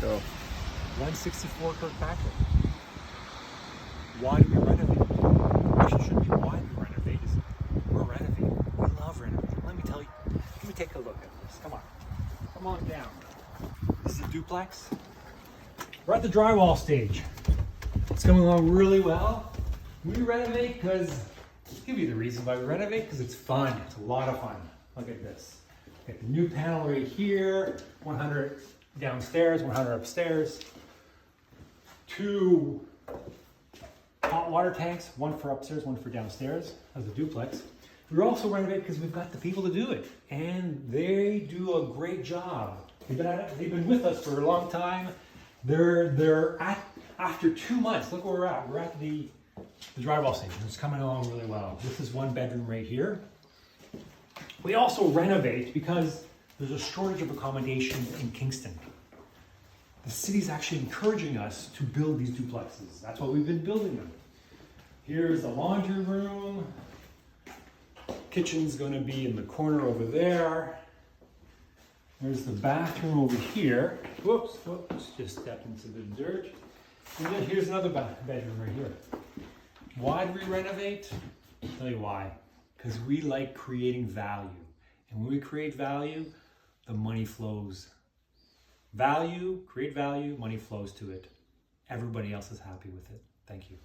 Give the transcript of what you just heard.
Go. 164 Kirkpatrick. Why do we renovate? The question should be why do we renovate? Is we're renovating. We love renovating. Let me tell you. Let me take a look at this. Come on. Come on down. This is a duplex. We're at the drywall stage. It's coming along really well. We renovate because, I'll give you the reason why we renovate, because it's fun. It's a lot of fun. Look at this. Got the new panel right here, 100 downstairs, 100 upstairs. 2 hot water tanks, one for upstairs, one for downstairs, as a duplex. We also renovate because we've got the people to do it, and they do a great job. They've been with us for a long time. After 2 months, look where we're at. We're at the drywall station. It's coming along really well. This is 1 bedroom right here. We also renovate because there's a shortage of accommodation in Kingston. The city's actually encouraging us to build these duplexes. That's why we've been building them. Here's the laundry room. Kitchen's going to be in the corner over there. There's the bathroom over here. Whoops, just stepped into the dirt. And then here's another bedroom right here. Why do we renovate? I'll tell you why. Because we like creating value. And when we create value, the money flows. Value, create value, money flows to it. Everybody else is happy with it. Thank you.